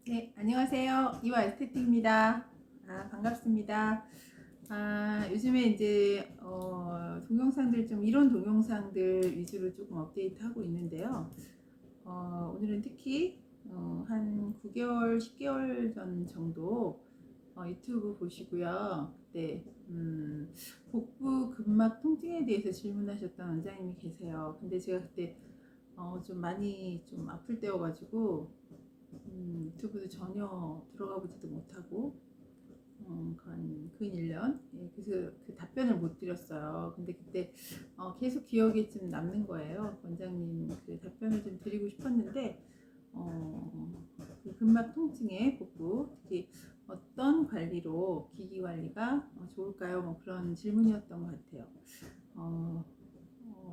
네, 안녕하세요. 이화 에스테틱입니다. 반갑습니다. 요즘에 이제 동영상들 좀 이론 동영상들 위주로 조금 업데이트하고 있는데요. 오늘은 특히 한 9개월, 10개월 전 정도 유튜브 보시고요. 그때 복부 근막 통증에 대해서 질문하셨던 원장님이 계세요. 근데 제가 그때 좀 많이 좀 아플 때여가지고 유튜브도 전혀 들어가 보지도 못하고 근 1년 그래서 그 답변을 못 드렸어요. 근데 그때 계속 기억에 좀 남는 거예요. 원장님 그 답변을 좀 드리고 싶었는데 그 근막 통증에 복부 특히 어떤 관리로 기기 관리가 좋을까요? 뭐 그런 질문이었던 것 같아요.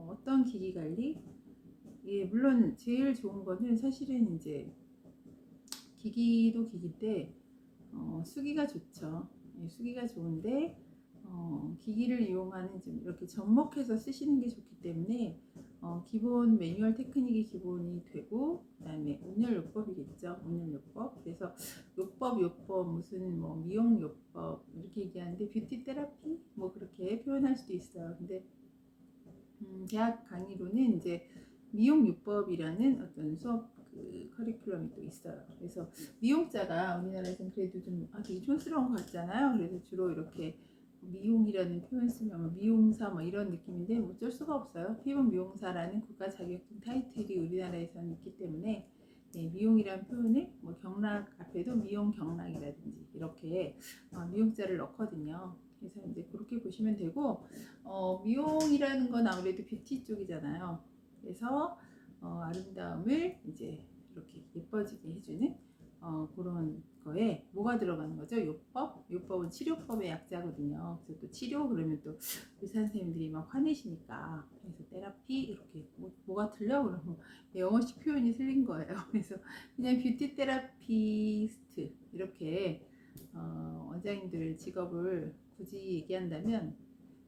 어떤 기기 관리? 예, 물론 제일 좋은 거는 사실은 이제 기기도 기기인데 수기가 좋죠. 예, 수기가 좋은데 기기를 이용하는 좀 이렇게 접목해서 쓰시는 게 좋기 때문에 기본 매뉴얼 테크닉이 기본이 되고 그다음에 온열요법이겠죠. 온열요법. 그래서 요법 무슨 뭐 미용 요법 이렇게 얘기하는데 뷰티 테라피 뭐 그렇게 표현할 수도 있어요. 근데 대학 강의로는 이제 미용요법이라는 어떤 수업 그 커리큘럼이 또 있어요. 그래서 미용자가 우리나라에서는 그래도 좀 되게 촌스러운 것 같잖아요. 그래서 주로 이렇게 미용이라는 표현 쓰면 뭐 미용사 뭐 이런 느낌인데 뭐 어쩔 수가 없어요. 피부 미용사라는 국가 자격증 타이틀이 우리나라에서는 있기 때문에 네, 미용이라는 표현을 뭐 경락 앞에도 미용 경락이라든지 이렇게 미용자를 넣거든요. 그래서 이제 그렇게 보시면 되고 미용이라는 건 아무래도 뷰티 쪽이잖아요. 그래서 아름다움을 이제 이렇게 예뻐지게 해주는 그런 거에 뭐가 들어가는 거죠? 요법? 요법은 치료법의 약자거든요. 그래서 또 치료 그러면 또 의사 선생님들이 막 화내시니까 그래서 테라피 이렇게 뭐가 틀려? 그러면 영어식 표현이 틀린 거예요. 그래서 그냥 뷰티 테라피스트 이렇게 원장님들 직업을 굳이 얘기한다면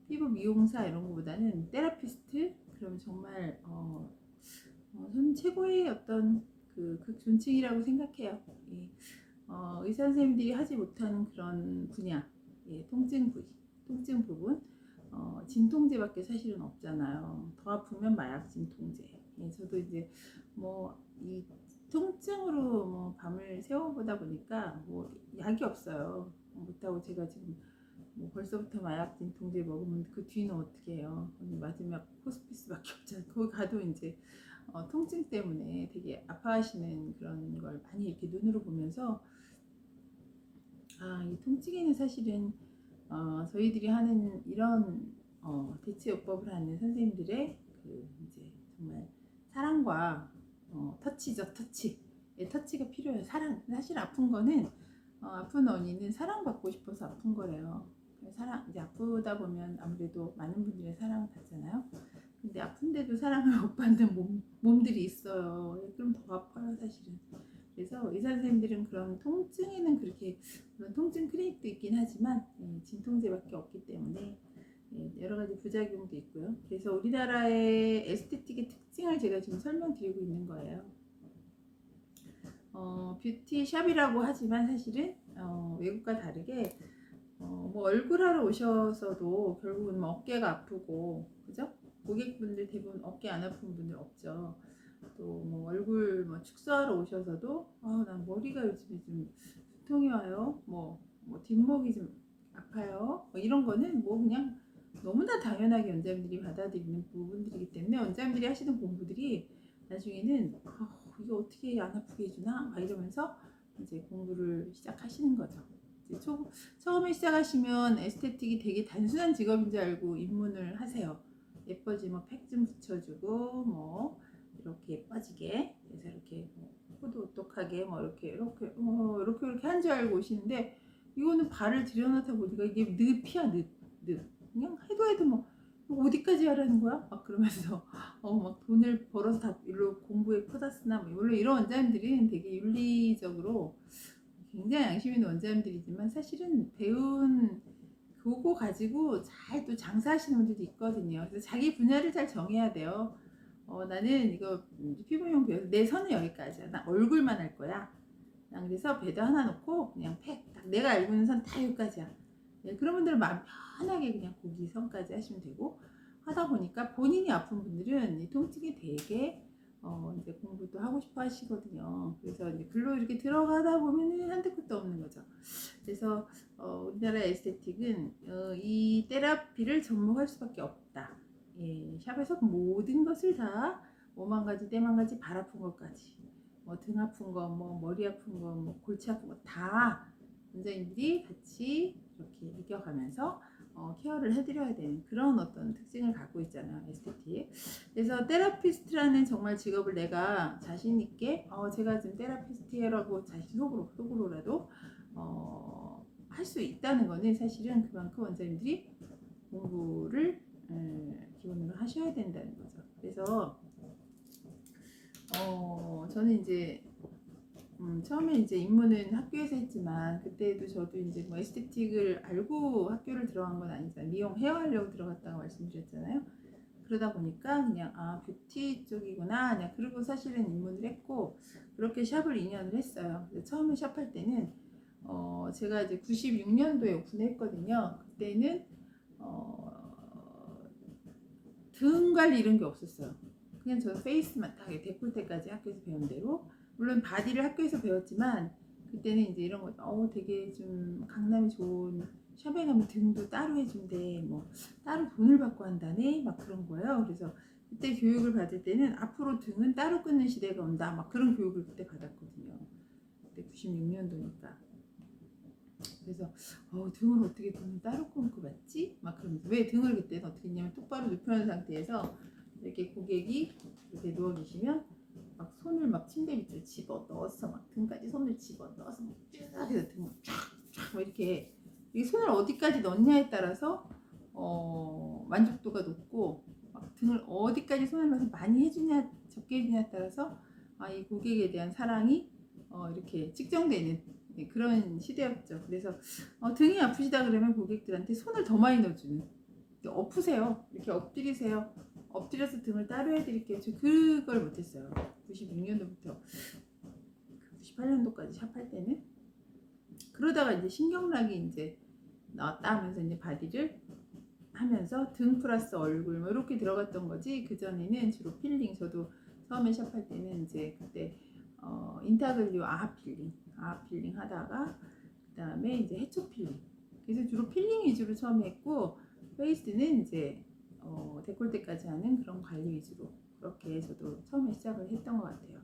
피부 미용사 이런 거보다는 테라피스트 그럼 정말 저는 최고의 어떤 그 극존칭이라고 생각해요. 예. 의사 선생님들이 하지 못하는 그런 분야, 예, 통증 부위, 통증 부분, 진통제밖에 사실은 없잖아요. 더 아프면 마약 진통제. 예, 저도 이제 뭐 이 통증으로 뭐 밤을 새워보다 보니까 뭐 약이 없어요. 그렇다고 제가 지금 뭐 벌써부터 마약 진통제 먹으면 그 뒤는 어떻게 해요? 마지막 호스피스밖에 없잖아요. 거기 가도 이제 통증 때문에 되게 아파하시는 그런 걸 많이 이렇게 눈으로 보면서 이 통증에는 사실은 저희들이 하는 이런 대체요법을 하는 선생님들의 그 이제 정말 사랑과 터치죠, 터치. 예, 터치가 필요해요. 사랑. 사실 아픈 거는 아픈 원인은 사랑받고 싶어서 아픈 거래요. 사랑 이제 아프다 보면 아무래도 많은 분들의 사랑을 받잖아요. 근데 아픈데도 사랑을 못 받는 몸들이 있어요. 예, 그럼 더 아파요, 사실은. 그래서 의사 선생님들은 그런 통증에는 그렇게 물론 통증 클리닉도 있긴 하지만 진통제밖에 없기 때문에 여러 가지 부작용도 있고요. 그래서 우리나라의 에스테틱의 특징을 제가 지금 설명드리고 있는 거예요. 뷰티샵이라고 하지만 사실은 외국과 다르게 뭐 얼굴 하러 오셔서도 결국은 뭐 어깨가 아프고 그죠? 고객분들 대부분 어깨 안 아픈 분들 없죠. 또 뭐 얼굴 뭐 축소하러 오셔서도 난 머리가 요즘에 좀 두통이 와요. 뭐 뒷목이 좀 아파요. 뭐 이런 거는 뭐 그냥 너무나 당연하게 원장님들이 받아들이는 부분들이기 때문에 원장님들이 하시는 공부들이 나중에는 이거 어떻게 안 아프게 해주나 막 이러면서 이제 공부를 시작하시는 거죠. 이제 처음에 시작하시면 에스테틱이 되게 단순한 직업인 줄 알고 입문을 하세요. 예뻐지면 팩 좀 붙여주고 뭐 이렇게 예뻐지게 그래서 이렇게 코도 오똑하게 뭐 이렇게 한 줄 알고 오시는데 이거는 발을 들여놓다 보니까 이게 늪이야 늪 그냥 해도 뭐 어디까지 하라는 거야? 막 그러면서 막 돈을 벌어서 다 일로 공부에 퍼다 쓰나 뭐 물론 이런 원장님들은 되게 윤리적으로 굉장히 양심 있는 원장님들이지만 사실은 배운 그거 가지고 잘 또 장사하시는 분들도 있거든요. 그래서 자기 분야를 잘 정해야 돼요. 나는 이거 피부 미용 배워서 내 선은 여기까지야. 나 얼굴만 할 거야. 그냥 그래서 베드 하나 놓고 그냥 팩, 딱 내가 알고 있는 선 다 여기까지야. 네, 그런 분들은 마음 편하게 그냥 고기 선까지 하시면 되고, 하다 보니까 본인이 아픈 분들은 이 통증이 되게 이제 공부도 하고 싶어 하시거든요. 그래서 이제 글로 이렇게 들어가다 보면은 한도 끝도 없는 거죠. 그래서 우리나라 에스테틱은 이 테라피를 접목할 수밖에 없다. 예, 샵에서 모든 것을 다 오만 가지 때만 가지 발 아픈 것까지 뭐 등 아픈 거, 뭐 머리 아픈 거, 뭐 골치 아픈 거 다 원장님들이 같이 이렇게 이겨가면서 케어를 해드려야 되는 그런 어떤 특징을 갖고 있잖아요, 에스테틱. 그래서 테라피스트라는 정말 직업을 내가 자신 있게 제가 지금 테라피스트라고 자신 속으로라도 할 수 있다는 거는 사실은 그만큼 원장님들이 공부를 기본으로 하셔야 된다는 거죠. 그래서 저는 이제 처음에 이제 입문은 학교에서 했지만 그때도 저도 이제 뭐 에스테틱을 알고 학교를 들어간 건 아니잖아요. 미용 헤어 하려고 들어갔다고 말씀드렸잖아요. 그러다 보니까 그냥 뷰티 쪽이구나 그냥 그리고 사실은 입문을 했고 그렇게 샵을 2년을 했어요. 처음에 샵할 때는 제가 이제 96년도에 오픈했거든요. 그때는 등 관리 이런 게 없었어요. 그냥 저는 페이스만 딱 데콜테까지 학교에서 배운 대로 물론 바디를 학교에서 배웠지만 그때는 이제 이런 거 되게 좀 강남이 좋은 샵에 가면 등도 따로 해준대 뭐 따로 돈을 받고 한다네 막 그런 거예요. 그래서 그때 교육을 받을 때는 앞으로 등은 따로 끊는 시대가 온다 막 그런 교육을 그때 받았거든요. 그때 96년도니까. 그래서 등을 어떻게 돈을 따로 끊고 받지? 막 그러면서 왜 등을 그때는 어떻게 했냐면 똑바로 눕혀놓은 상태에서 이렇게 고객이 이렇게 누워 계시면 막 손을 막 침대 밑으로 집어 넣어서 막 등까지 손을 집어 넣어서 쫙 해서 등을 쫙쫙 이렇게 이 손을 어디까지 넣냐에 따라서 만족도가 높고 막 등을 어디까지 손을 넣어서 많이 해주냐 적게 해주냐에 따라서 이 고객에 대한 사랑이 이렇게 측정되는 그런 시대였죠. 그래서 등이 아프시다 그러면 고객들한테 손을 더 많이 넣어주는 엎으세요. 이렇게 엎드리세요. 엎드려서 등을 따로 해드릴게요. 저 그걸 못했어요. 96년도부터 98년도까지 샵할 때는 그러다가 이제 신경락이 이제 나왔다 하면서 이제 바디를 하면서 등 플러스 얼굴 뭐 이렇게 들어갔던 거지. 그 전에는 주로 필링 저도 처음에 샵할 때는 이제 그때 인타글리오 필링 하다가 그 다음에 이제 해초 필링 그래서 주로 필링 위주로 처음에 했고 페이스는 이제 데콜테까지 하는 그런 관리 위주로 그렇게 저도 처음에 시작을 했던 것 같아요.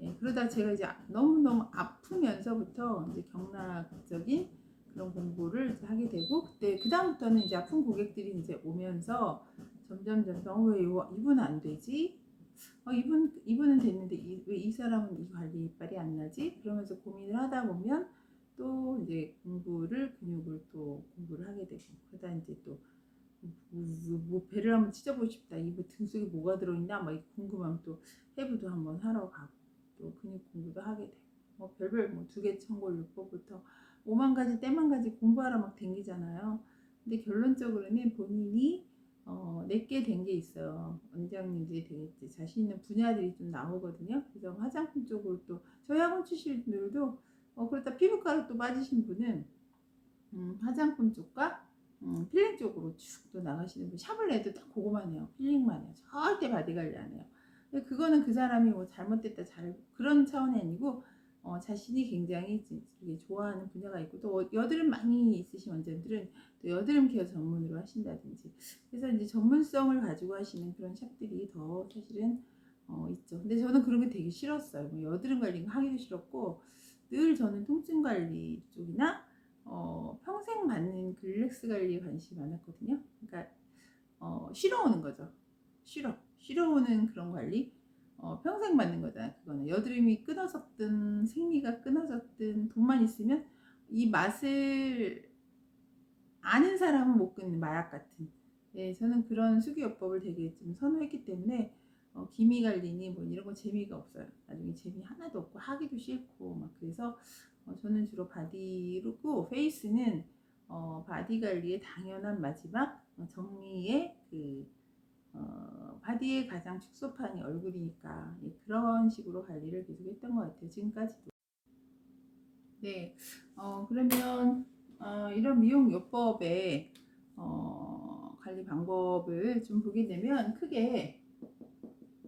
예, 그러다 제가 이제 너무너무 아프면서부터 이제 경락적인 그런 공부를 이제 하게 되고 그때 그 다음부터는 이제 아픈 고객들이 이제 오면서 점점 왜 이분은 안 되지? 이분은 됐는데 왜 이 사람은 이 관리 이빨이 안 나지? 그러면서 고민을 하다 보면 또 이제 근육을 또 공부를 하게 되고 그러다 이제 또 뭐 배를 한번 찢어보고 싶다. 이거 등 속에 뭐가 들어있나? 막 궁금하면 또 해부도 한번 하러 가고 또 근육 공부도 하게 되고 뭐 별별 뭐 두개천골요법부터 오만 가지 때만 가지 공부하러 막 댕기잖아요. 근데 결론적으로는 본인이 내게 된 게 있어요. 원장님들이 되게 자신 있는 분야들이 좀 나오거든요. 그래서 화장품 쪽으로 또 저희 학원 출신 분들도 그렇다 피부과로 또 빠지신 분은 화장품 쪽과 필링 쪽으로 쭉 또 나가시는 분 샵을 내도 딱 그거만 해요. 필링만 해요. 절대 바디 관리 안 해요. 근데 그거는 그 사람이 뭐 잘못됐다 그런 차원이 아니고 자신이 굉장히 좋아하는 분야가 있고 또 여드름 많이 있으신 원장님들은 또 여드름 케어 전문으로 하신다든지 그래서 이제 전문성을 가지고 하시는 그런 샵들이 더 사실은 있죠. 근데 저는 그런 게 되게 싫었어요. 뭐 여드름 관리 하기도 싫었고 늘 저는 통증 관리 쪽이나 평생 받는 글렉스 관리에 관심이 많았거든요. 그러니까 쉬러 오는 거죠. 쉬러 오는 그런 관리. 평생 받는 거잖아요. 그거는 여드름이 끊어졌든 생리가 끊어졌든 돈만 있으면 이 맛을 아는 사람은 못 끊는 마약 같은. 네, 저는 그런 수기요법을 되게 좀 선호했기 때문에 기미 관리니 뭐 이런 거 재미가 없어요. 나중에 재미 하나도 없고 하기도 싫고 막 그래서 저는 주로 바디로고 페이스는 바디 관리의 당연한 마지막 정리의 바디의 가장 축소판이 얼굴이니까 그런 식으로 관리를 계속 했던 것 같아요. 지금까지도. 네. 그러면 이런 미용 요법의 관리 방법을 좀 보게 되면 크게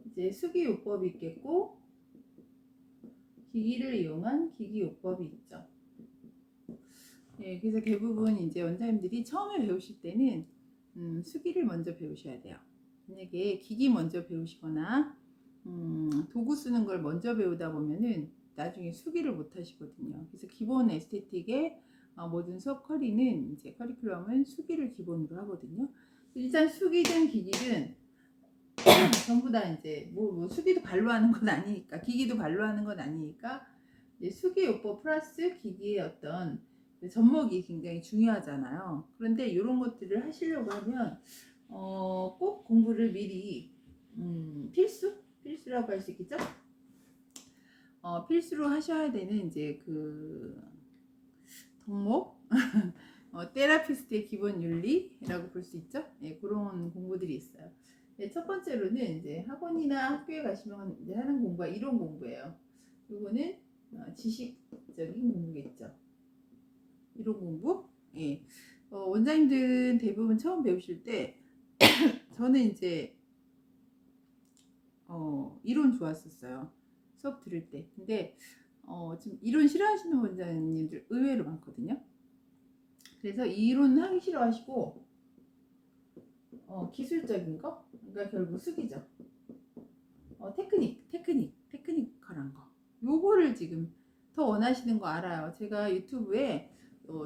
이제 수기 요법이 있겠고 기기를 이용한 기기 요법이 있죠. 예, 그래서 대부분 이제 원장님들이 처음에 배우실 때는 수기를 먼저 배우셔야 돼요. 만약에 기기 먼저 배우시거나 도구 쓰는 걸 먼저 배우다 보면은 나중에 수기를 못 하시거든요. 그래서 기본 에스테틱의 모든 수업 커리는 이제 커리큘럼은 수기를 기본으로 하거든요. 일단 수기든 기기든 전부 다 이제 뭐 수기도 발로 하는 건 아니니까 기기도 발로 하는 건 아니니까 이제 수기 요법 플러스 기기의 어떤 접목이 굉장히 중요하잖아요. 그런데 이런 것들을 하시려고 하면 꼭 공부를 미리 필수라고 할 수 있겠죠? 필수로 하셔야 되는 이제 그 덕목 테라피스트의 기본 윤리라고 볼 수 있죠? 예, 그런 공부들이 있어요. 네, 첫 번째로는 이제 학원이나 학교에 가시면 이제 하는 공부가 이론 공부예요. 요거는 지식적인 공부겠죠. 이론 공부. 예. 원장님들은 대부분 처음 배우실 때 저는 이제 이론 좋았었어요. 수업 들을 때. 근데 지금 이론 싫어하시는 원장님들 의외로 많거든요. 그래서 이론 하기 싫어하시고 기술적인 거, 그러니까 결국 수기죠. 테크니컬한 거. 요거를 지금 더 원하시는 거 알아요. 제가 유튜브에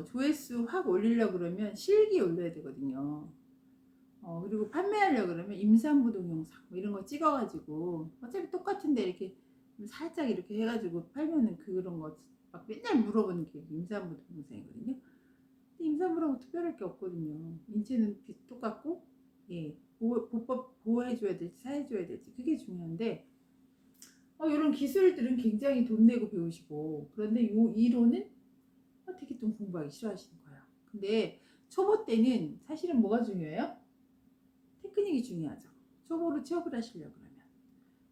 조회수 확 올리려고 그러면 실기 올려야 되거든요. 그리고 판매하려고 그러면 임산부 동영상 뭐 이런 거 찍어가지고 어차피 똑같은데 이렇게 살짝 이렇게 해가지고 팔면은 그런 거 막 맨날 물어보는 게 임산부 동영상이거든요. 근데 임산부라고 특별할 게 없거든요. 인체는 똑같고, 예, 보법 보호해줘야 될지 사해줘야 될지 그게 중요한데 이런 기술들은 굉장히 돈 내고 배우시고 그런데 요 이론은 되게 좀 공부하기 싫어하시는 거예요. 근데 초보 때는 사실은 뭐가 중요해요? 테크닉이 중요하죠. 초보로 취업을 하시려고 그러면.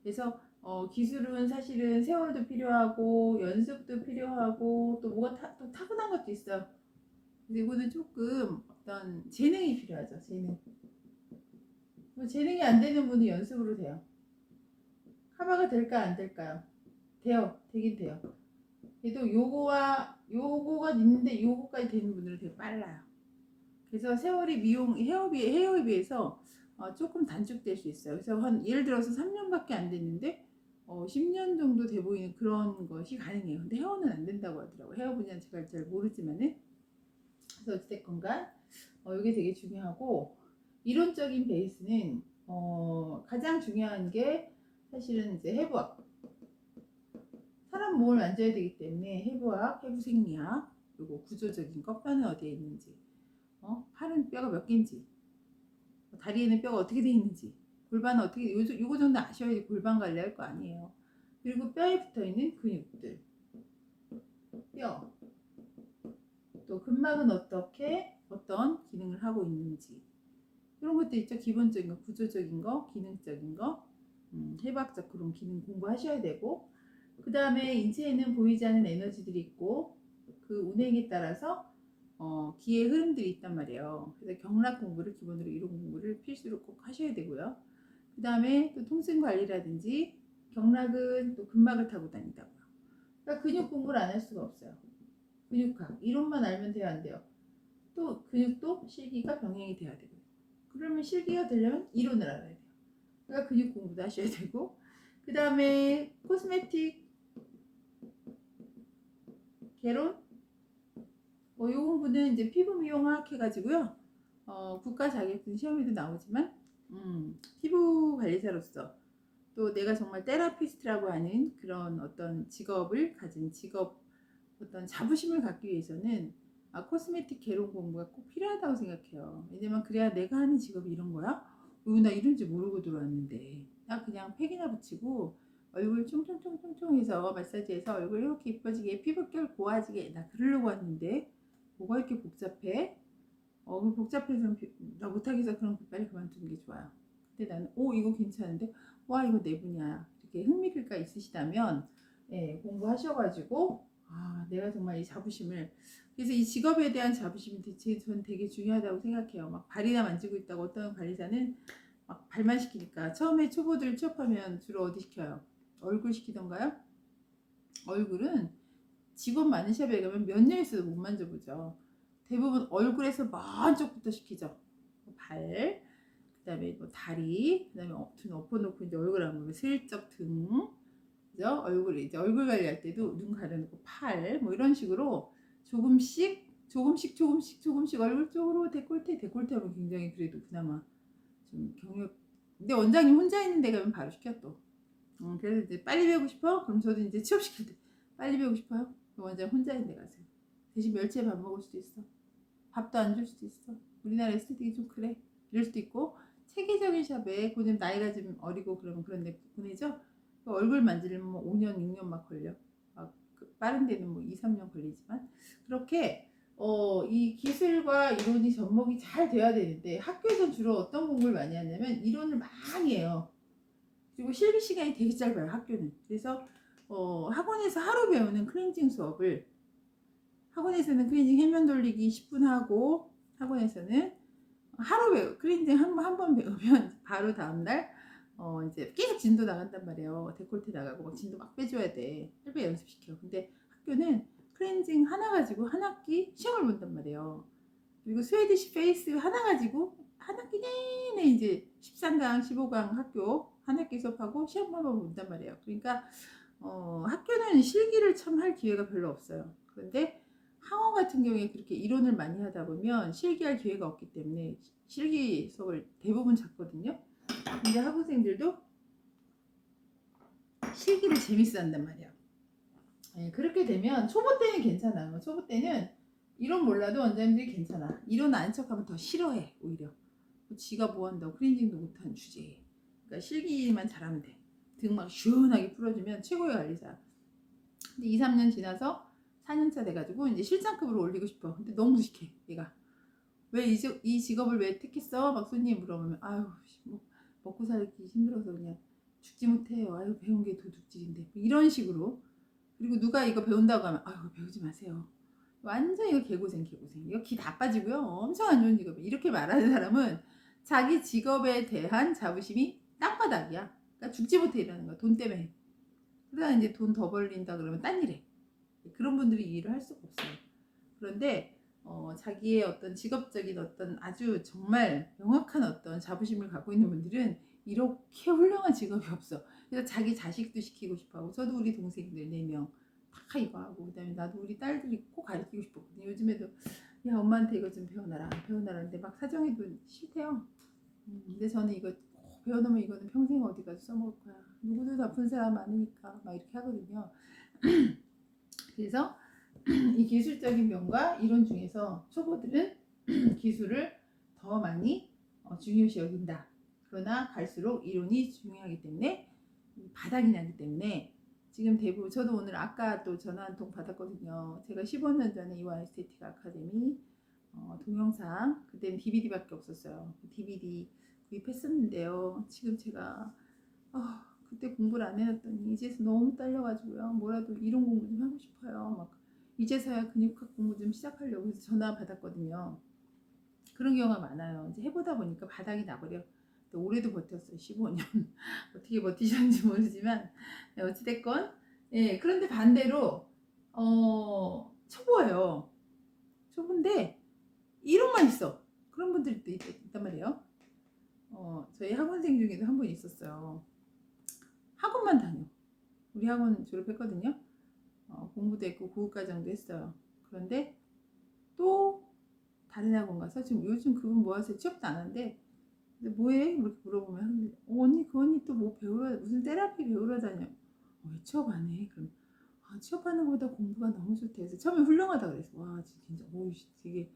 그래서 기술은 사실은 세월도 필요하고 연습도 필요하고 또 뭐가 또 타고난 것도 있어요. 근데 이거는 조금 어떤 재능이 필요하죠. 재능. 재능이 안 되는 분은 연습으로 돼요. 커버가 될까 안 될까요? 돼요. 되긴 돼요. 그래도 요거가 있는데 요거까지 되는 분들은 되게 빨라요. 그래서 세월이 미용 헤어에 비해서 조금 단축될 수 있어요. 그래서 한 예를 들어서 3년밖에 안 됐는데 10년 정도 돼 보이는 그런 것이 가능해요. 근데 헤어는 안 된다고 하더라고요. 헤어 분야는 제가 잘 모르지만은 그래서 어찌됐건간 이게 되게 중요하고 이론적인 베이스는 가장 중요한 게 사실은 이제 해부학 사람 몸을 만져야 되기 때문에 해부학, 해부생리학 그리고 구조적인 거 뼈는 어디에 있는지 팔은 뼈가 몇 개인지 다리에는 뼈가 어떻게 돼 있는지 골반은 어떻게 요거 정도 아셔야지 골반 관리할 거 아니에요. 그리고 뼈에 붙어 있는 근육들 뼈 또 근막은 어떻게 어떤 기능을 하고 있는지 이런 것도 있죠. 기본적인 거, 구조적인 거, 기능적인 거, 해부학적 그런 기능 공부하셔야 되고 그 다음에 인체에는 보이지 않는 에너지들이 있고 그 운행에 따라서 기의 흐름들이 있단 말이에요. 그래서 경락 공부를 기본으로 이론 공부를 필수로 꼭 하셔야 되고요. 그 다음에 또 통증 관리라든지 경락은 또 근막을 타고 다닌다고요. 그러니까 근육 공부를 안 할 수가 없어요. 근육학 이론만 알면 돼요, 안 돼요? 또 근육도 실기가 병행이 돼야 되고요. 그러면 실기가 되려면 이론을 알아야 돼요. 그러니까 근육 공부도 하셔야 되고 그 다음에 코스메틱 개론 요 공부는 이제 피부 미용학 해가지고요. 국가 자격증 시험에도 나오지만 피부 관리사로서 또 내가 정말 테라피스트라고 하는 그런 어떤 직업을 가진 직업 어떤 자부심을 갖기 위해서는 코스메틱 개론 공부가 꼭 필요하다고 생각해요. 왜냐면 그래야 내가 하는 직업이 이런 거야? 나 이런지 모르고 들어왔는데 나 그냥 팩이나 붙이고 얼굴 총총총총총 해서 마사지해서 얼굴 이렇게 이뻐지게 피부결 고와지게 나 그러려고 왔는데 뭐가 이렇게 복잡해? 복잡해서 나 못하겠어. 그럼 빨리 그만두는 게 좋아요. 근데 나는 이거 괜찮은데 와 이거 내 분야야. 이렇게 흥미가 있으시다면 공부하셔가지고 내가 정말 이 자부심을, 그래서 이 직업에 대한 자부심이 전 되게 중요하다고 생각해요. 막 발이나 만지고 있다고 어떤 관리사는 막 발만 시키니까, 처음에 초보들 취업하면 주로 어디 시켜요? 얼굴 시키던가요? 얼굴은 직원 많은 샵에 가면 몇 년 있어도 못 만져보죠. 대부분 얼굴에서 먼 쪽부터 시키죠. 발, 그 다음에 뭐 다리, 그 다음에 등 엎어놓고 이제 얼굴 안 보면 슬쩍 등, 그죠? 얼굴, 이제 얼굴 관리할 때도 눈 가려놓고 팔, 뭐 이런 식으로 조금씩 얼굴 쪽으로 데콜테 하면 굉장히 그래도 그나마 좀 경력. 근데 원장님 혼자 있는 데 가면 바로 시켜 또. 그래서 이제 빨리 배우고 싶어? 그럼 저도 이제 취업시킬 때 빨리 배우고 싶어요? 그럼 원장 혼자 있는 데 가세요. 대신 멸치에 밥 먹을 수도 있어. 밥도 안 줄 수도 있어. 우리나라 에스테틱이 좀 그래. 이럴 수도 있고, 체계적인 샵에 그냥 나이가 좀 어리고 그러면 그런 데 보내죠. 그 얼굴 만지려면 뭐 5년, 6년 막 걸려. 빠른 데는 뭐 2, 3년 걸리지만, 그렇게 이 기술과 이론이 접목이 잘 돼야 되는데, 학교에서 주로 어떤 공부를 많이 하냐면 이론을 많이 해요. 그리고 실기 시간이 되게 짧아요, 학교는. 그래서 학원에서 하루 배우는 클렌징 수업을, 학원에서는 클렌징 해면 돌리기 10분 하고, 학원에서는 하루 클렌징 한 번 배우면 바로 다음날 이제 계속 진도 나간단 말이에요. 데콜테 나가고 막 진도 막 빼줘야 돼. 1배 연습시켜. 근데 학교는 클렌징 하나 가지고 한 학기 시험을 본단 말이에요. 그리고 스웨디시 페이스 하나 가지고 한 학기 내내 이제 13강, 15강 학교 한 학기 수업하고 시험만 본단 말이에요. 그러니까 학교는 실기를 참 할 기회가 별로 없어요. 그런데 학원 같은 경우에 그렇게 이론을 많이 하다 보면 실기할 기회가 없기 때문에 실기 수업을 대부분 잡거든요. 근데 학부생들도 실기를 재밌어 한단 말이에요. 그렇게 되면 초보 때는 괜찮아요. 초보 때는 이론 몰라도 원장님들이 괜찮아. 이론 아는 척하면 더 싫어해 오히려. 지가 뭐 한다고 클렌징도 못하는 주제에. 그러니까 실기만 잘하면 돼. 등 막 시원하게 풀어주면 최고의 관리자. 근데 2, 3년 지나서 4년차 돼가지고 이제 실장급으로 올리고 싶어. 근데 너무 무식해 얘가. 왜 이 직업을 왜 택했어? 막 손님 물어보면 아유 뭐 먹고 살기 힘들어서 그냥 죽지 못해요. 아유 배운 게 도둑질인데 뭐 이런 식으로. 그리고 누가 이거 배운다고 하면 아유 배우지 마세요. 완전 이거 개고생. 이거 기 다 빠지고요. 엄청 안 좋은 직업이. 이렇게 말하는 사람은 자기 직업에 대한 자부심이 땅바닥이야. 그러니까 죽지 못해 일하는 거야. 돈 때문에. 그러다 이제 돈 더 벌린다 그러면 딴 일해. 그런 분들이 이 일을 할 수가 없어요. 그런데 자기의 어떤 직업적인 어떤 아주 정말 명확한 어떤 자부심을 갖고 있는 분들은 이렇게 훌륭한 직업이 없어. 그래서 자기 자식도 시키고 싶어하고, 저도 우리 동생들 4명 다 이거 하고, 그 다음에 나도 우리 딸들이 꼭 가르치고 싶었거든요. 요즘에도 야 엄마한테 이거 좀 배워놔라 배워놔라는데 막 사정해도 싫대요. 근데 저는 이거 꼭 배워놓으면 이거는 평생 어디 가서 써먹을 거야. 누구도 나쁜 사람 많으니까 막 이렇게 하거든요. 그래서 이 기술적인 면과 이론 중에서 초보들은 기술을 더 많이 중요시 여긴다. 그러나 갈수록 이론이 중요하기 때문에 바닥이 나기 때문에 지금 대부분, 저도 오늘 아까 또 전화 한 통 받았거든요. 제가 15년 전에 이완 에스테틱 아카데미 동영상, 그때는 DVD밖에 없었어요. DVD 구입했었는데요. 지금 제가 그때 공부를 안 해놨더니 이제서 너무 딸려가지고요. 뭐라도 이론 공부 좀 하고 싶어요. 막 이제서야 근육학 공부 좀 시작하려고 해서 전화 받았거든요. 그런 경우가 많아요. 이제 해보다 보니까 바닥이 나버려. 올해도 버텼어요. 15년. 어떻게 버티셨는지 모르지만 어찌됐건 그런데 반대로 초보예요. 초보인데 이론만 있어. 그런 분들이 또 있단 말이에요. 저희 학원생 중에도 한 분 있었어요. 학원만 다녀. 우리 학원 졸업했거든요. 공부도 했고 고급과정도 했어요. 그런데 또 다른 학원 가서 지금 요즘 그분 뭐 하세요? 취업도 안 하는데 근데 뭐해? 이렇게 물어보면 언니 그 언니 또 뭐 배우러 무슨 테라피 배우러 다녀. 왜 취업 안 해? 그럼 취업하는 것보다 공부가 너무 좋대. 그래서 처음에 훌륭하다 그랬어. 와 진짜 되게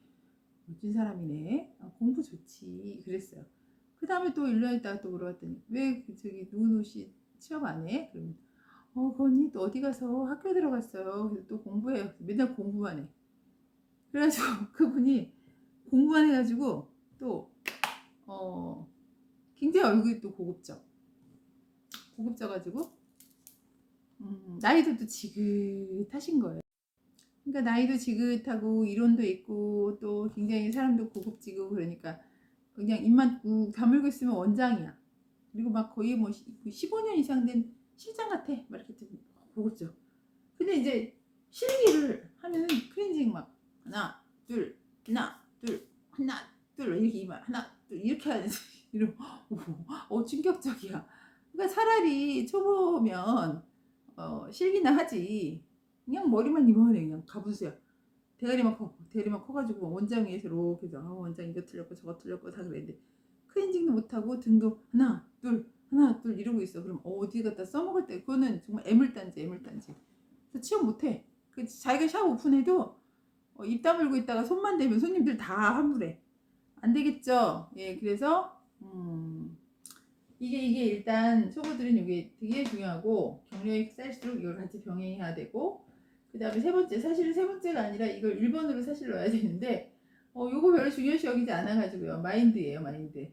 멋진 사람이네. 공부 좋지. 그랬어요. 그 다음에 또 1년 있다가 또 물어봤더니 왜 저기 누구 씨 취업 안 해? 그러면 그 언니 또 어디 가서 학교 들어갔어요. 그래서 또 공부해요. 맨날 공부만 해. 그래가지고 그분이 공부만 해가지고 또 굉장히 얼굴이 또 고급져가지고 나이도 또 지긋하신 거예요. 그러니까 나이도 지긋하고 이론도 있고 또 굉장히 사람도 고급지고 그러니까 그냥 입만 꾹 다물고 있으면 원장이야. 그리고 막 거의 뭐 15년 이상 된 실장 같아. 막 이렇게 좀 고급져. 근데 이제 실기를 하면은 클렌징 막 하나 둘 하나 둘 하나 둘 이렇게 이만 하나 둘 이렇게 하는 이런 충격적이야. 그러니까 차라리 초보면 실기나 하지. 그냥 머리만 이만해 그냥 가부수야. 대가리만 커가지고 원장 위에서 이렇게 해서 원장 이거 틀렸고 저거 틀렸고 다 그랬는데 클렌징도 못하고 등도 하나 둘 이러고 있어. 그럼 어디 갖다 써먹을 때 그거는 정말 애물단지. 그래서 취업 못해. 그 자기가 샵 오픈해도 입 다물고 있다가 손만 대면 손님들 다 환불해. 안 되겠죠. 예, 그래서 이게 일단 초보들은 이게 되게 중요하고 경력이 쌓일수록 이걸 같이 병행해야 되고 그 다음에 세 번째 사실은 세 번째가 아니라 이걸 1번으로 사실 넣어야 되는데 요거 별로 중요시 여기지 않아가지고요. 마인드예요. 마인드.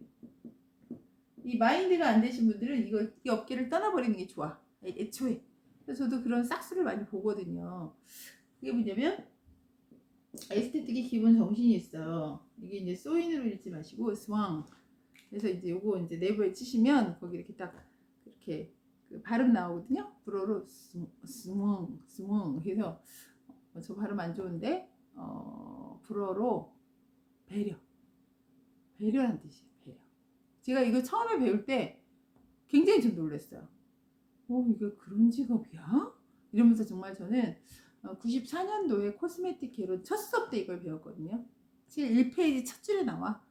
이 마인드가 안 되신 분들은 이 업계를 떠나버리는 게 좋아. 애초에. 그래서 저도 그런 싹수를 많이 보거든요. 그게 뭐냐면 에스테틱이 기본 정신이 있어요. 이게 이제 소인으로 읽지 마시고 스왕. 그래서 이제 요거 이제 네이버에 치시면 거기 이렇게 딱 이렇게 그 발음 나오거든요. 불어로 스왕 해서 저 발음 안 좋은데 불어로 배려란 뜻이에요. 배려. 제가 이거 처음에 배울 때 굉장히 좀 놀랐어요. 이게 그런 직업이야? 이러면서 정말 저는 94년도에 코스메틱 개론 첫 수업 때 이걸 배웠거든요. 1페이지 첫 줄에 나와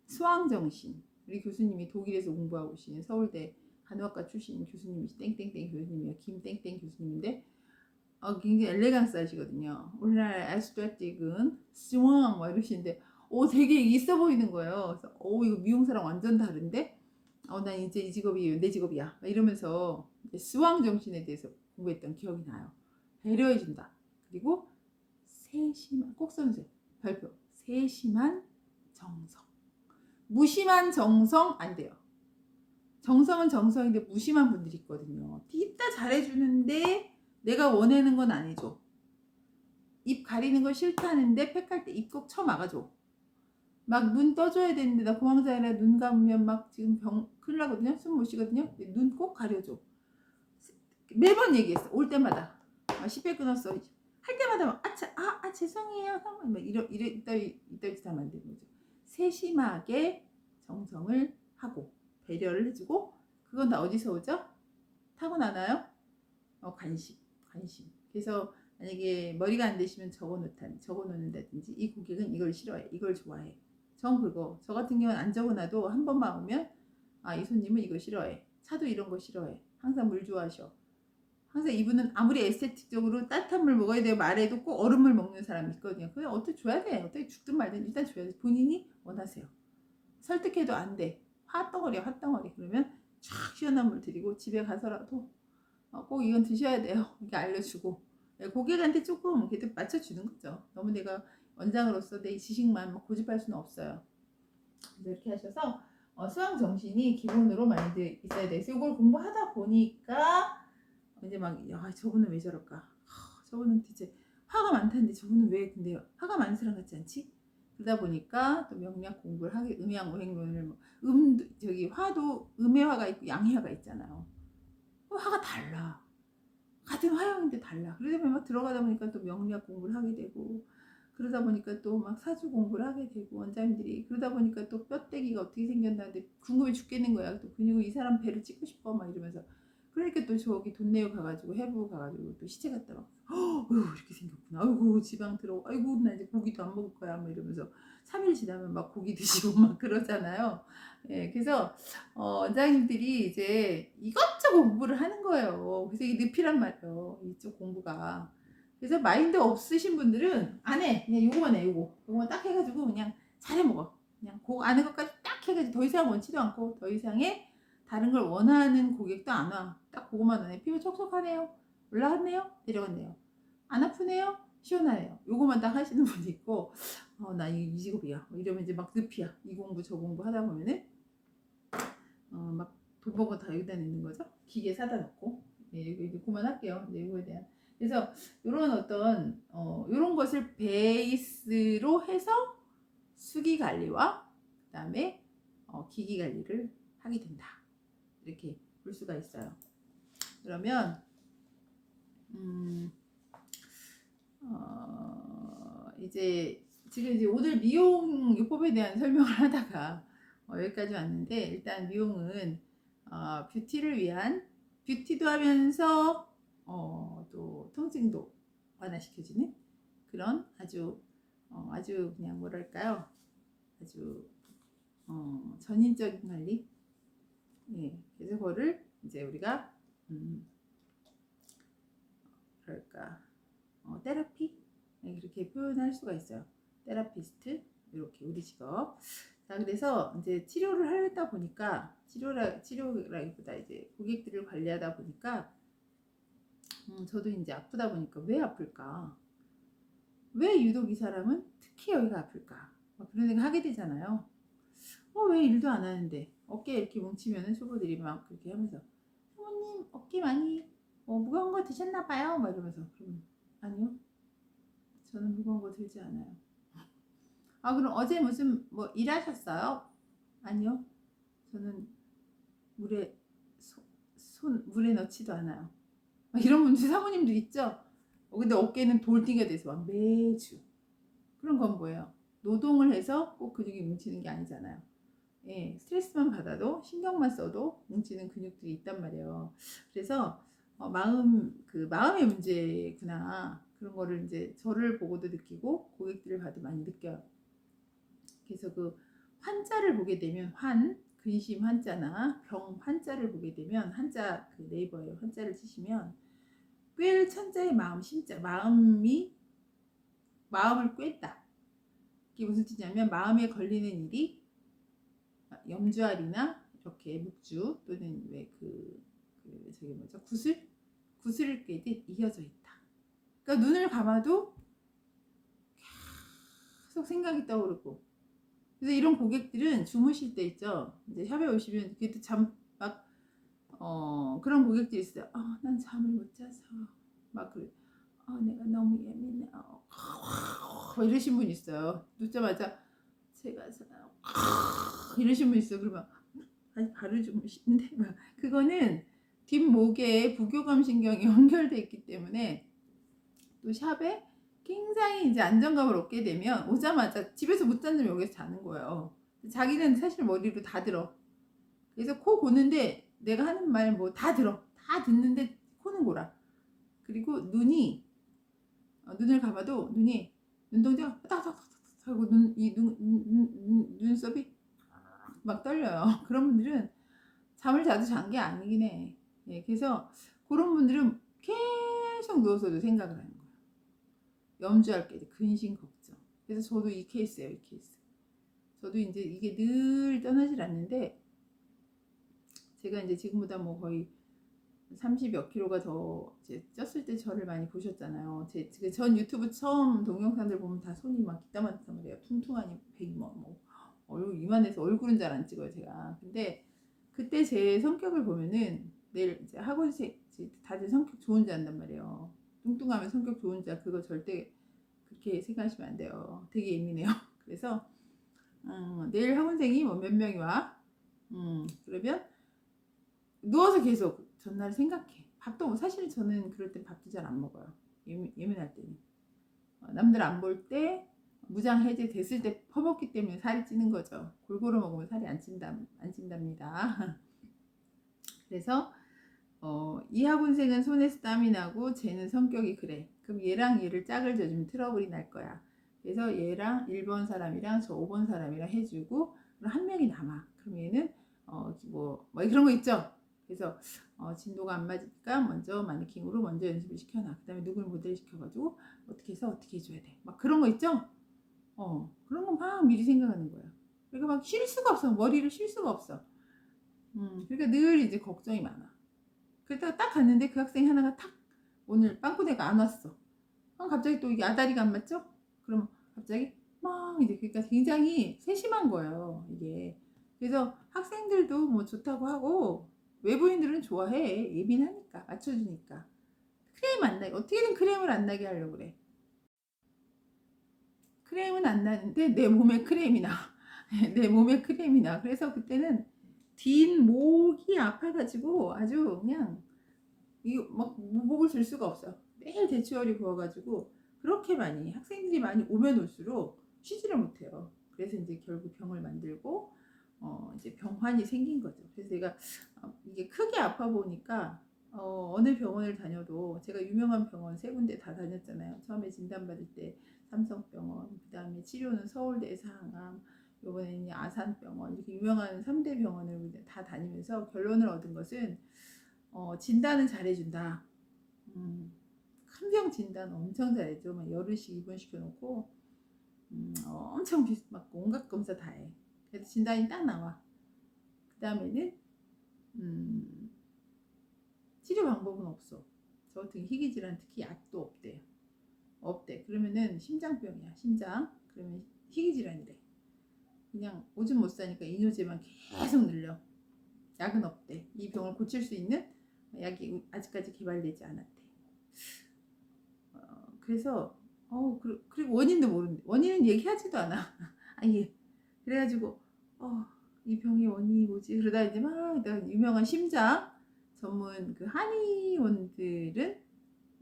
수왕정신. 우리 교수님이 독일에서 공부하고 오신 서울대 간호학과 출신 교수님이시 땡땡땡 교수님이에요. 김땡땡 교수님인데 굉장히 엘레강스 하시거든요. 오늘날 에스테틱은 스왕 막 이러시는데 되게 있어 보이는 거예요. 그래서 이거 미용사랑 완전 다른데 난 이제 이 직업이 내 직업이야 이러면서 스왕 정신에 대해서 공부했던 기억이 나요. 배려해준다. 그리고 세심한 꼭 써주세요. 발표. 세심한 정성. 무심한 정성 안 돼요. 정성은 정성인데 무심한 분들이 있거든요. 이따 잘해주는데 내가 원하는 건 아니죠. 입 가리는 거 싫다는데 팩할 때 입 꼭 쳐막아줘. 막 눈 떠줘야 되는데 나 공황장애라 눈 감으면 막 지금 큰일 나거든요. 숨 못 쉬거든요. 눈 꼭 가려줘. 매번 얘기했어. 올 때마다 10회 끊었어. 할 때마다 막 죄송해요. 막 이따위 짓 하면 안 되는 거죠. 세심하게 정성을 하고 배려를 해주고 그건 다 어디서 오죠? 타고나나요? 관심. 그래서 만약에 머리가 안 되시면 적어놓는다든지 이 고객은 이걸 싫어해. 이걸 좋아해. 전 그거. 저 같은 경우는 안 적어놔도 한 번만 오면 이 손님은 이거 싫어해. 차도 이런 거 싫어해. 항상 물 좋아하셔. 항상 이분은 아무리 에스테틱적으로 따뜻한 물 먹어야 돼요 말해도 꼭 얼음물 먹는 사람이 있거든요. 그냥 어떻게 줘야 돼. 어떻게 죽든 말든 일단 줘야 돼. 본인이 원하세요. 설득해도 안 돼. 핫덩어리야. 그러면 쫙 시원한 물 드리고 집에 가서라도 꼭 이건 드셔야 돼요. 이렇게 알려주고 고객한테 조금 그래도 맞춰주는 거죠. 너무 내가 원장으로서 내 지식만 고집할 수는 없어요. 이렇게 하셔서 수강 정신이 기본으로 마인드 있어야 돼서 이걸 공부하다 보니까 이제 막 저분은 왜 저럴까? 저분은 대체 화가 많다는데 저분은 왜 근데 화가 많은 사람 같지 않지? 그러다 보니까 또 명리학 공부를 하게 음양오행론을 화도 음해화가 있고 양해화가 있잖아요. 화가 달라. 같은 화형인데 달라. 그러다 보면 막 들어가다 보니까 또 명리학 공부를 하게 되고 그러다 보니까 또 막 사주 공부를 하게 되고 원장님들이 그러다 보니까 또 뼈대기가 어떻게 생겼나는데 궁금해 죽겠는 거야. 또 그리고 이 사람 배를 찍고 싶어 막 이러면서 그러니까 또 저기 돈 내고 가가지고 해부 가가지고 또 시체 갔다 막 이렇게 생겼구나. 아이고 지방 들어. 아이고 나 이제 고기도 안 먹을 거야. 막 이러면서 3일 지나면 막 고기 드시고 막 그러잖아요. 예, 그래서 원장님들이 이제 이것저것 공부를 하는 거예요. 그래서 이게 늪이란 말이에요. 이쪽 공부가. 그래서 마인드 없으신 분들은 안 해. 그냥 요거만 해. 요거만 딱 해가지고 그냥 잘해 먹어. 그냥 그 아는 것까지 딱 해가지고 더 이상 원치도 않고 더 이상의 다른 걸 원하는 고객도 안 와. 딱 그거만 원해. 피부 촉촉하네요. 올라갔네요. 내려갔네요. 안 아프네요. 시원하네요. 요거만 딱 하시는 분이 있고 나 이 직업이야. 이러면 이제 막 늪이야. 이 공부 저 공부 하다 보면은 막 돈 버거 다 여기다 넣는 거죠. 기계 사다 놓고. 네, 이거 그만할게요. 네, 이거에 대한 그래서 이런 어떤 이런 것을 베이스로 해서 수기 관리와 그다음에 기기 관리를 하게 된다. 이렇게 볼 수가 있어요. 그러면 이제 지금 이제 오늘 미용 요법에 대한 설명을 하다가 여기까지 왔는데, 일단 미용은 뷰티를 위한, 뷰티도 하면서 또 통증도 완화시켜주는 그런 아주 그냥 뭐랄까요, 아주 전인적인 관리. 예, 그래서 그거를 이제 우리가 그럴까, 테라피, 네, 그렇게 표현할 수가 있어요. 테라피스트, 이렇게 우리 직업. 자, 그래서 이제 치료를 하다 보니까, 치료라기보다 이제 고객들을 관리하다 보니까, 저도 이제 아프다 보니까 왜 아플까? 왜 유독 이 사람은 특히 여기가 아플까? 막 그런 생각 하게 되잖아요. 왜 일도 안 하는데 어깨 이렇게 뭉치면은 초보들이 막 그렇게 하면서, 사모님 어깨 많이 무거운 거 드셨나 봐요, 막 이러면서. 그럼 아니요, 저는 무거운 거 들지 않아요. 그럼 어제 무슨 뭐 일하셨어요? 아니요, 저는 물에 손 물에 넣지도 않아요. 막 이런 분들, 사모님들 있죠. 근데 어깨는 돌띠가 돼서 막 매주. 그런 건 뭐예요? 노동을 해서 꼭 근육이 뭉치는 게 아니잖아요. 예, 스트레스만 받아도, 신경만 써도 뭉치는 근육들이 있단 말이에요. 그래서 마음의 문제구나, 그런 거를 이제 저를 보고도 느끼고 고객들을 봐도 많이 느껴요. 그래서 그 환자를 보게 되면, 근심 환자나 병 환자를 보게 되면, 한자 그 네이버에 환자를 치시면 꿰 천자의 마음, 심자, 마음을 꿰다. 이게 무슨 뜻이냐면, 마음에 걸리는 일이 염주알이나 이렇게 묵주, 또는 왜 저기 뭐죠, 구슬을 꿰듯 이어져 있다. 그러니까 눈을 감아도 계속 생각이 떠오르고. 그래서 이런 고객들은 주무실 때 있죠, 이제 샵에 오시면 그래도 그런 고객들이 있어요. 난 잠을 못 자서 막 그래. 내가 너무 예민해. 이러신 분 있어요. 눕자마자 제가 이러신 분 있어요. 그러면 아니 바로 주무시는데, 그거는 뒷목에 부교감 신경이 연결돼 있기 때문에, 또 샵에 굉장히 이제 안정감을 얻게 되면 오자마자 집에서 못 자면 여기서 자는 거예요. 자기는 사실 머리로 다 들어. 그래서 코 고는데 내가 하는 말 뭐 다 들어. 다 듣는데 코는 골아. 그리고 눈을 감아도 눈동자가 따닥따닥 하고 눈썹이 막 떨려요. 그런 분들은 잠을 자도 잔 게 아니긴 해. 예, 그래서 그런 분들은 계속 누워서도 생각을 하는 거예요. 염주할 게 근심 걱정. 그래서 저도 이 케이스예요, 이 케이스. 저도 이제 이게 늘 떠나질 않는데, 제가 이제 지금보다 뭐 거의 30몇 킬로가 더 이제 쪘을 때 저를 많이 보셨잖아요. 전 유튜브 처음 동영상들 보면 다 손이 막 기따만tan 그래요. 퉁퉁하니 이만해서 얼굴은 잘 안 찍어요, 제가. 근데 그때 제 성격을 보면은, 내일 이제 다들 성격 좋은 자 한단 말이에요. 뚱뚱하면 성격 좋은 자, 그거 절대 그렇게 생각하시면 안 돼요. 되게 예민해요. 그래서 내일 학원생이 뭐 몇 명이 와. 그러면 누워서 계속 전날 생각해. 사실 저는 그럴 땐 밥도 잘 안 먹어요. 예민할 때는. 남들 안 볼 때, 무장 해제 됐을 때 퍼먹기 때문에 살이 찌는 거죠. 골고루 먹으면 살이 안 찐답니다. 그래서 이 학원생은 손에서 땀이 나고 쟤는 성격이 그래. 그럼 얘랑 얘를 짝을 져주면 트러블이 날 거야. 그래서 얘랑 1번 사람이랑 저 5번 사람이랑 해주고, 그럼 한 명이 남아. 그럼 얘는 뭐 그런 거 있죠. 그래서 진도가 안 맞으니까 먼저 마네킹으로 먼저 연습을 시켜놔. 그 다음에 누구를 모델 시켜가지고 어떻게 해서 어떻게 해줘야 돼. 막 그런 거 있죠. 그런 거 막 미리 생각하는 거야. 그러니까 막 쉴 수가 없어. 머리를 쉴 수가 없어. 그러니까 늘 이제 걱정이 많아. 그러다가 딱 갔는데 그 학생 하나가 오늘 빵꾸내가 안 왔어. 갑자기 또 이게 아다리가 안 맞죠? 그럼 갑자기 막 이제, 그러니까 굉장히 세심한 거예요, 이게. 그래서 학생들도 뭐 좋다고 하고, 외부인들은 좋아해. 예민하니까, 맞춰주니까. 크레임 안 나게 어떻게든 크레임을 안 나게 하려고 그래. 크레임은 안 나는데 내 몸에 크레임이 나. 내 몸에 크레임이 나. 그래서 그때는 뒷목이 아파가지고 아주 그냥 이거 막 무복을 줄 수가 없어. 매일 대추월이 부어가지고 그렇게 많이 학생들이 많이 오면 올수록 쉬지를 못해요. 그래서 이제 결국 병을 만들고 이제 병환이 생긴 거죠. 그래서 내가 이게 크게 아파 보니까 어느 병원을 다녀도 제가 유명한 병원 세 군데 다 다녔잖아요. 처음에 진단받을 때 삼성병원, 그 다음에 치료는 서울대 상암, 요번에는 아산병원 이렇게 유명한 3대 병원을 다 다니면서 결론을 얻은 것은 진단은 잘해준다. 큰 병 진단 엄청 잘해줘. 막 열흘씩 입원시켜놓고 엄청 막 온갖 검사 다 해. 그래서 진단이 딱 나와. 그 다음에는 치료 방법은 없어. 저 같은 희귀질환 특히 약도 없대. 없대. 그러면은 심장병이야. 심장. 그러면 희귀질환이래. 그냥 오줌 못 싸니까 이뇨제만 계속 늘려. 약은 없대. 이 병을 고칠 수 있는 약이 아직까지 개발되지 않았대. 그래서 그리고 원인도 모르는데 원인은 얘기하지도 않아. 아예. 그래가지고 이 병의 원인이 뭐지? 그러다 이제 막 유명한 심장 전문 그 한의원들은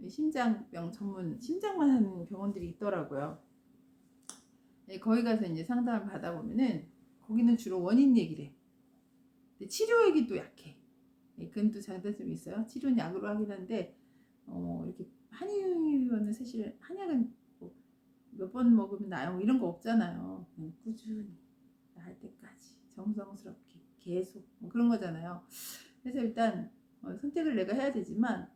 심장병 전문 심장만 하는 병원들이 있더라고요. 네, 거기 가서 이제 상담을 받아보면은 거기는 주로 원인 얘기를 해. 근데 치료액이 또 약해. 네, 그건 또 장단점이 있어요. 치료는 약으로 하긴 한데 이렇게 한의원은 사실 한약은 뭐 몇 번 먹으면 나요 이런 거 없잖아요. 그냥 꾸준히 나을 때까지 정성스럽게 계속 뭐 그런 거잖아요. 그래서 일단 선택을 내가 해야 되지만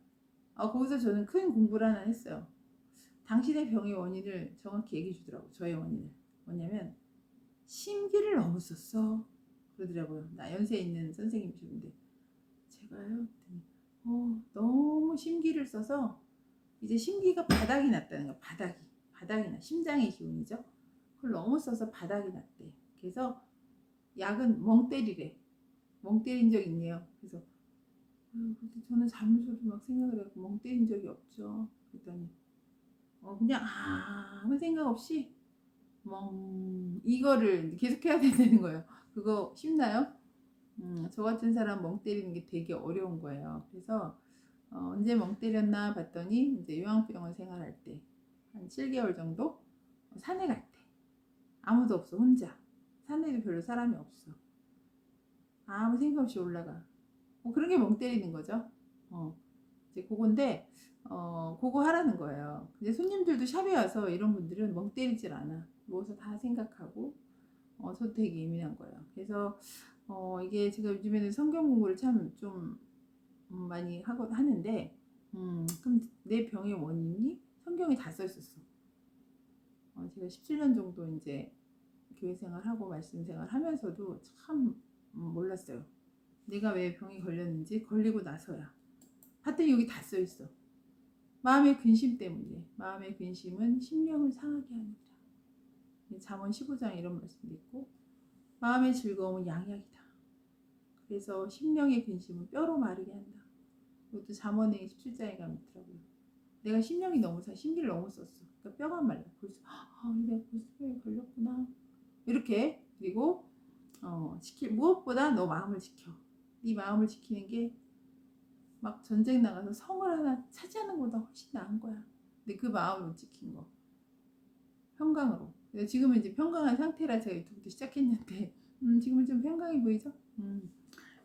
거기서 저는 큰 공부를 하나 했어요. 당신의 병의 원인을 정확히 얘기해 주더라고. 저의 원인을 뭐냐면 심기를 너무 썼어 그러더라고요. 나 연세 있는 선생님이셨는데 제가요 너무 심기를 써서 이제 심기가 바닥이 났다는 거야. 바닥이 나. 심장의 기운이죠. 그걸 너무 써서 바닥이 났대. 그래서 약은 멍 때리래. 멍 때린 적 있네요. 그래서 근데 저는 잠수를 막 생각을 해고 멍 때린 적이 없죠. 그랬더니 그냥 아무 생각 없이 멍 이거를 계속 해야 되는 거예요. 그거 쉽나요? 저 같은 사람 멍 때리는 게 되게 어려운 거예요. 그래서 언제 멍 때렸나 봤더니 이제 요양병원 생활할 때 한 7개월 정도 산에 갈 때 아무도 없어 혼자 산에도 별로 사람이 없어 아무 생각 없이 올라가 그런 게 멍 때리는 거죠. 이제 그건데 그거 하라는 거예요. 근데 손님들도 샵에 와서 이런 분들은 멍 때리질 않아. 누워서 다 생각하고 저도 되게 예민한 거예요. 그래서 이게 제가 요즘에는 성경 공부를 참 좀 많이 하는데 그럼 내 병의 원인이 성경에 다 써 있었어. 제가 17년 정도 이제 교회 생활하고 말씀 생활하면서도 참 몰랐어요. 내가 왜 병이 걸렸는지 걸리고 나서야. 하여튼 여기 다 써 있어. 마음의 근심 때문에. 마음의 근심은 심령을 상하게 하니라. 잠언 15장 이런 말씀도 있고 마음의 즐거움은 양약이다. 그래서 심령의 근심은 뼈로 마르게 한다. 이것도 잠언의 17장에 가면 있더라고요. 내가 심령이 너무 심기를 너무 썼어. 그러니까 뼈가 말라. 벌써 내가 벌써 뼈에 걸렸구나. 이렇게 그리고 무엇보다 너 마음을 지켜. 네 마음을 지키는 게 막 전쟁 나가서 성을 하나 차지하는 것보다 훨씬 나은 거야. 근데 그 마음을 못 지킨 거. 평강으로. 지금은 이제 평강한 상태라 제가 유튜브도 시작했는데 지금은 좀 평강해 보이죠?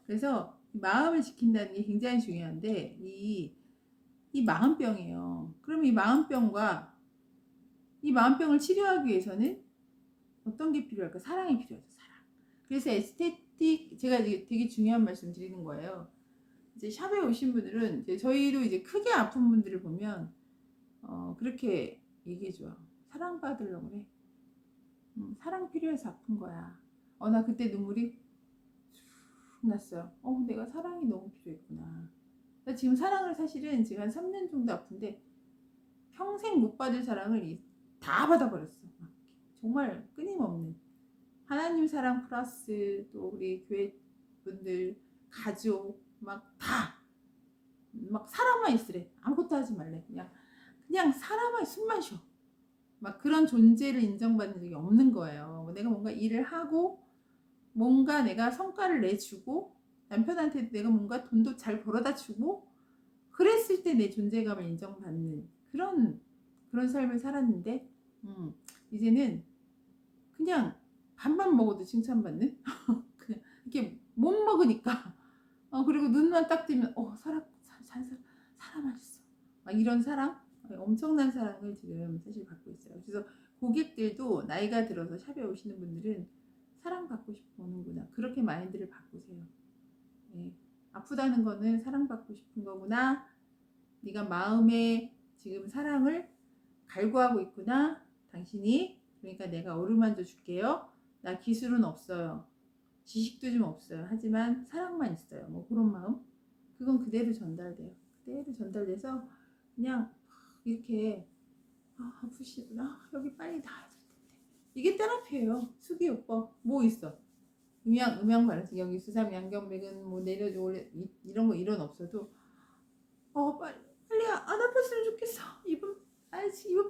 그래서 마음을 지킨다는 게 굉장히 중요한데 이 마음병이에요. 그럼 이 마음병을 치료하기 위해서는 어떤 게 필요할까? 사랑이 필요하죠. 사랑. 그래서 에스테틱 제가 되게 중요한 말씀 드리는 거예요. 이제 샵에 오신 분들은 이제 저희도 이제 크게 아픈 분들을 보면 그렇게 얘기해줘요. 사랑받으려고 그래. 사랑 필요해서 아픈 거야. 나 그때 눈물이 쑥 났어요. 내가 사랑이 너무 필요했구나. 나 지금 사랑을 사실은 지금 한 3년 정도 아픈데 평생 못 받을 사랑을 다 받아버렸어. 정말 끊임없는 하나님 사랑 플러스 또 우리 교회 분들 가족 막 다 막 살아만 있으래. 아무것도 하지 말래. 그냥 살아만 숨만 쉬어. 막 그런 존재를 인정받는 적이 없는 거예요. 내가 뭔가 일을 하고 뭔가 내가 성과를 내주고 남편한테 내가 뭔가 돈도 잘 벌어다 주고 그랬을 때 내 존재감을 인정받는 그런 삶을 살았는데 이제는 그냥 밥만 먹어도 칭찬받는 그냥 이렇게 못 먹으니까 그리고 눈만 딱 뜨면 사람 맛있어 막 이런 사랑 엄청난 사랑을 지금 사실 받고 있어요. 그래서 고객들도 나이가 들어서 샵에 오시는 분들은 사랑받고 싶어 오는구나 그렇게 마인드를 바꾸세요. 네. 아프다는 거는 사랑받고 싶은 거구나. 네가 마음에 지금 사랑을 갈구하고 있구나. 당신이 그러니까 내가 어루만져 줄게요. 나 기술은 없어요. 지식도 좀 없어요. 하지만 사랑만 있어요. 뭐 그런 마음 그건 그대로 전달돼요. 그대로 전달돼서 그냥 이렇게 아프시구나 여기 빨리 나아질 텐데 이게 테라피예요. 수기요법 뭐 있어 음양 발라서 여기 수삼 양경백은 뭐 내려줘 원래 이런 거 이런 없어도 빨리 안 아팠으면 좋겠어 이번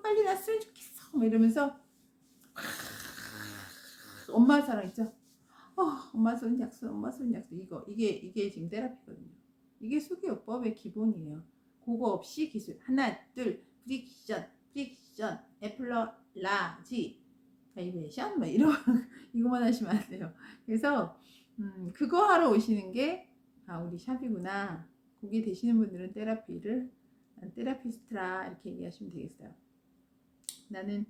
빨리 났으면 좋겠어 막 이러면서 엄마 사랑 있죠. 엄마 손 약수 엄마 손 약수 이게 지금 테라피거든요. 이게 수기요법의 기본이에요. 그거 없이 기술 하나 둘 프릭션 애플러라지 바이브레이션 막 이런 이거만 하시면 안 돼요. 그래서 그거 하러 오시는 게 우리 샵이구나. 거기 되시는 분들은 테라피스트라 이렇게 얘기하시면 되겠어요. 나는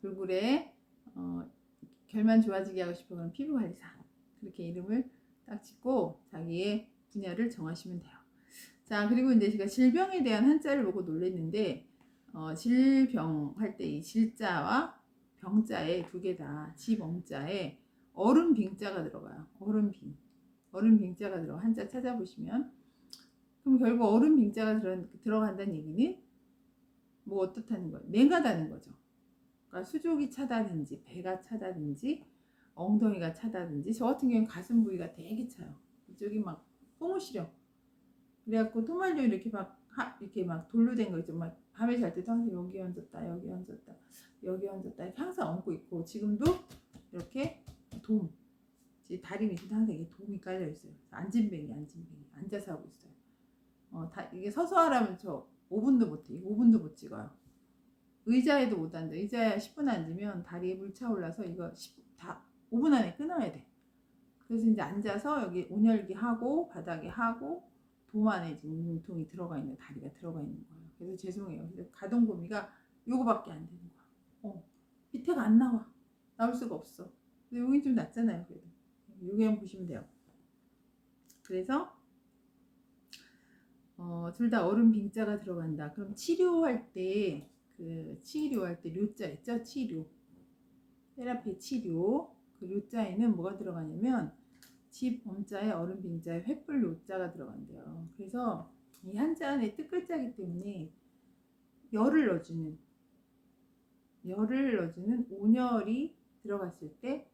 얼굴에 결만 좋아지게 하고 싶어 그런 피부관리사 그렇게 이름을 딱 짓고 자기의 분야를 정하시면 돼요. 자 그리고 이제 제가 질병에 대한 한자를 보고 놀랐는데 질병 할 때 이 질자와 병자에 두 개 다 지범자에 얼음빙자가 들어가요. 얼음빙자가 들어가 한자 찾아보시면 그럼 결국 얼음빙자가 들어간다는 얘기는 뭐 어떻다는 거예요? 맹하다는 거죠. 그러니까 수족이 차다든지 배가 차다든지 엉덩이가 차다든지 저 같은 경우는 가슴 부위가 되게 차요. 이쪽이 막 뽕을 시려. 그래갖고 토말려 이렇게 막 돌로 된 거 있죠. 막 밤에 잘 때도 항상 여기 얹었다 이렇게 항상 얹고 있고 지금도 이렇게 다리 밑에 항상 이게 돔이 깔려 있어요. 안진뱅이 앉아서 하고 있어요. 이게 서서 하라면 저 5분도 못해. 5분도 못 찍어요. 의자에도 못 앉아. 의자에 10분 앉으면 다리에 물 차올라서 이거 5분 안에 끊어야 돼. 그래서 이제 앉아서 여기 온열기 하고 바닥에 하고 돔 안에 지금 몸통이 들어가 있는 다리가 들어가 있는 거예요. 그래서 죄송해요. 그래서 가동 범위가 요거밖에 안 되는 거야. 밑에가 안 나올 수가 없어. 근데 여기 좀 낫잖아요. 그래도 여기 한번 보시면 돼요. 그래서 둘 다 얼음 빙자가 들어간다. 그럼 치료할 때 료자 있죠? 치료 테라피 치료 그 료자에는 뭐가 들어가냐면 지범자에 얼음 빙자에 횃불 료자가 들어간대요. 그래서 이 한자 안에 뜻글자이기 때문에 열을 넣어주는 온열이 들어갔을 때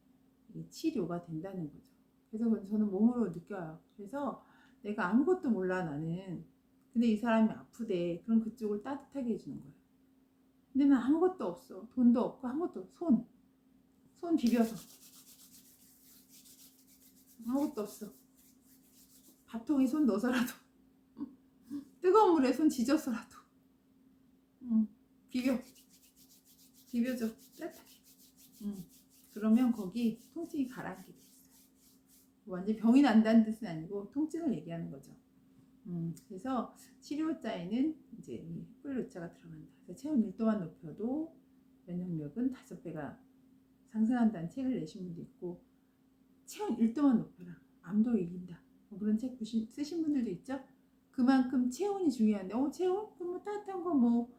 치료가 된다는 거죠. 그래서 저는 몸으로 느껴요. 그래서 내가 아무것도 몰라 나는. 근데 이 사람이 아프대. 그럼 그쪽을 따뜻하게 해주는 거예요. 근데 난 아무것도 없어. 돈도 없고 아무것도 없어. 손 비벼서 아무것도 없어. 밥통에 손 넣어서라도 뜨거운 물에 손 지져서라도 비벼줘 따뜻하게. 그러면 거기 통증이 가라앉게 돼 있어요. 완전 병이 난다는 뜻은 아니고 통증을 얘기하는 거죠. 그래서 치료자에는 이제 이 횃불료자가 들어간다. 그래서 체온 1도만 높여도 면역력은 5배가 상승한다는 책을 내신 분도 있고 체온 1도만 높여라 암도 이긴다 뭐 그런 책 쓰신 분들도 있죠. 그만큼 체온이 중요한데 체온? 그럼 뭐 따뜻한 거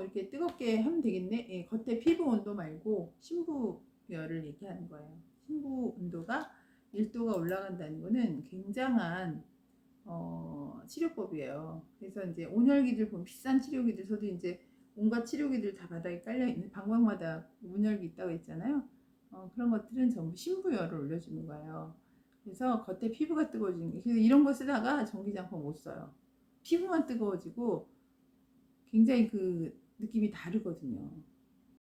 이렇게 뜨겁게 하면 되겠네. 예, 겉에 피부 온도 말고 신부열을 얘기하는 거예요. 신부 온도가 1도가 올라간다는 거는 굉장한 치료법이에요. 그래서 이제 온열기들 보면 비싼 치료기들 이제 온갖 치료기들 다 바닥에 깔려있는 방광마다 온열기 있다고 했잖아요. 그런 것들은 전부 신부열을 올려주는 거예요. 그래서 겉에 피부가 뜨거워지는 게 그래서 이런 거 쓰다가 전기장판 못 써요. 피부만 뜨거워지고 굉장히 그 느낌이 다르거든요.